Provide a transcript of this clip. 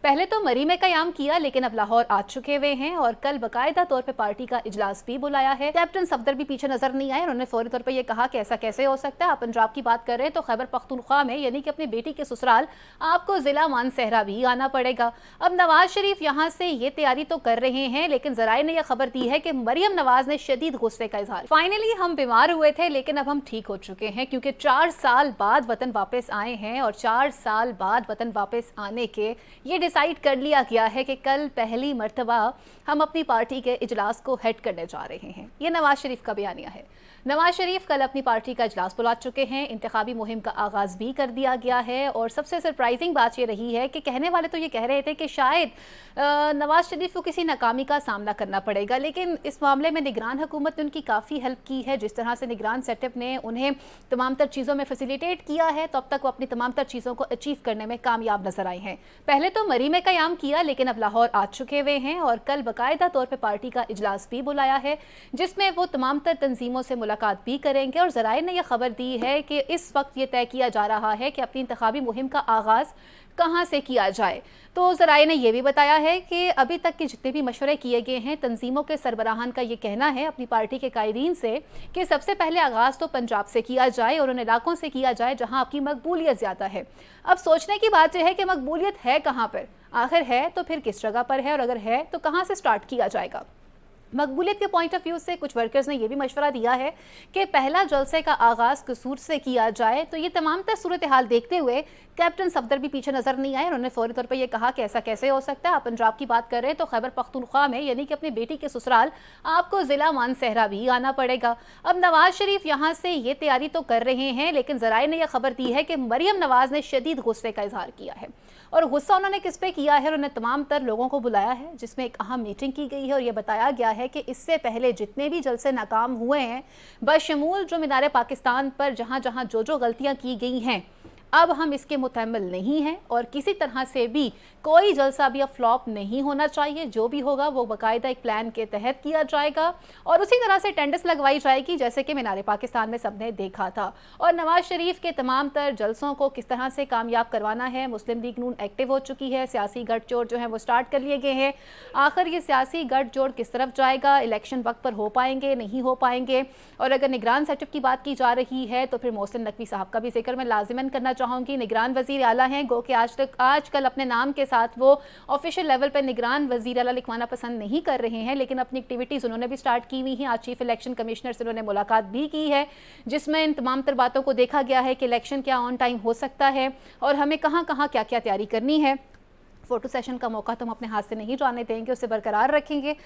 पहले तो मरी में कयाम किया, लेकिन अब लाहौर आ चुके हुए हैं और कल बाकायदा तौर पे पार्टी का इजलास भी बुलाया है। कैप्टन सफदर भी पीछे नजर नहीं आए। उन्होंने फौरी तौर पे ये कहा कि ऐसा कैसे हो सकता है। आप पंजाब की बात कर रहे हैं तो खैबर पख्तूनख्वा में यानी कि अपनी बेटी के ससुराल आपको जिला मानसहरा भी आना पड़ेगा। अब नवाज शरीफ यहाँ से ये तैयारी तो कर रहे हैं, लेकिन जराए ने यह खबर दी है कि मरियम नवाज ने शदीद गुस्से का इजहार। फाइनली हम बीमार हुए थे, लेकिन अब हम ठीक हो चुके हैं, क्योंकि 4 साल बाद वतन वापस आए हैं और 4 साल बाद वतन वापस आने के ये डिसाइड कर लिया गया है कि कल पहली मर्तबा हम अपनी पार्टी के इजलास को हेड करने जा रहे हैं। ये नवाज शरीफ का बयानिया है। नवाज शरीफ कल अपनी पार्टी का इजलास बुला चुके हैं। इंतखाबी मुहिम का आगाज़ भी कर दिया गया है और सबसे सरप्राइजिंग बात ये रही है कि कहने वाले तो ये कह रहे थे कि शायद नवाज शरीफ को किसी नाकामी का सामना करना पड़ेगा, लेकिन इस मामले में निगरान हुकूमत ने उनकी काफ़ी हेल्प की है। जिस तरह से निगरान सेटअप ने उन्हें तमाम तर चीज़ों में फैसिलिटेट किया है, तो अब तक वो अपनी तमाम तर चीज़ों को अचीव करने में कामयाब नजर आए हैं। पहले तो मरी में कयाम किया, लेकिन अब लाहौर आ चुके हुए हैं और कल बाकायदा तौर पर पार्टी का इजलास भी बुलाया है, जिसमें वो तमाम तर तंजीमों से मुलाकात भी करेंगे। और ज़राए ने यह खबर दी है कि इस वक्त ये तय किया जा रहा है कि अपनी इंतखाबी मुहिम का आगाज़ कहाँ से किया जाए। तो ज़राए ने यह भी बताया है कि अभी तक के जितने भी मशवरे किए गए हैं, तंजीमों के सरबराहान का ये कहना है अपनी पार्टी के कायदीन से कि सबसे पहले आगाज़ तो पंजाब से किया जाए और उन इलाकों से किया जाए जहाँ आपकी मकबूलियत ज़्यादा है। अब सोचने की बात यह है कि मकबूलियत है कहाँ पर, आखिर है तो फिर किस जगह पर है, और अगर है तो कहाँ से स्टार्ट किया जाएगा। मकबूलियत के पॉइंट ऑफ व्यू से कुछ वर्कर्स ने यह भी मशवरा दिया है कि पहला जलसे का आगाज़ कसूर से किया जाए। तो ये तमाम तर सूरत हाल देखते हुए कैप्टन सफदर भी पीछे नजर नहीं आए। उन्होंने फौरी तौर पर यह कहा कि ऐसा कैसे हो सकता है। आप पंजाब की बात कर रहे हैं तो खैबर पख्तूनख्वा में यानी कि अपनी बेटी के ससुराल आपको जिला मानसहरा भी आना पड़ेगा। अब नवाज शरीफ यहाँ से ये तैयारी तो कर रहे हैं, लेकिन ज़राए ने यह खबर दी है कि मरियम नवाज ने शदीद गुस्से का इजहार किया है। और गुस्सा उन्होंने किस पे किया है? उन्होंने तमाम तर लोगों को बुलाया है, जिसमें एक अहम मीटिंग की गई है और यह बताया गया है कि इससे पहले जितने भी जलसे नाकाम हुए हैं, बशमूल जो मीनार पाकिस्तान पर जहाँ जहाँ जो गलतियाँ की गई हैं, अब हम इसके मुतहम्मिल नहीं हैं और किसी तरह से भी कोई जलसा भी अब फ्लॉप नहीं होना चाहिए। जो भी होगा वो बाकायदा एक प्लान के तहत किया जाएगा और उसी तरह से टेंडर्स लगवाई जाएगी जैसे कि मीनार पाकिस्तान में सबने देखा था। और नवाज शरीफ के तमाम तर जलसों को किस तरह से कामयाब करवाना है, मुस्लिम लीग नून एक्टिव हो चुकी है, सियासी गठजोड़ जो है वो स्टार्ट कर लिए गए हैं। आखिर ये सियासी गठजोड़ किस तरफ जाएगा, इलेक्शन वक्त पर हो पाएंगे नहीं हो पाएंगे। और अगर निगरान सेटअप की बात की जा रही है तो फिर मोहसिन नकवी साहब का भी जिक्र मैं लाजिमन करना चाहूँगी। निगरान वजीर आला हैं, गो कि आजकल अपने नाम के साथ वो ऑफिशियल लेवल पर निगरान वजीर आला लिखवाना पसंद नहीं कर रहे हैं, लेकिन अपनी एक्टिविटीज़ उन्होंने भी स्टार्ट की हुई हैं। आज चीफ इलेक्शन कमिश्नर से उन्होंने मुलाकात भी की है, जिसमें इन तमाम तर बातों को देखा गया है कि इलेक्शन क्या ऑन टाइम हो सकता है और हमें कहाँ कहाँ क्या क्या तैयारी करनी है। फोटो सेशन का मौका तो हम अपने हाथ से नहीं जाने देंगे, उसे बरकरार रखेंगे।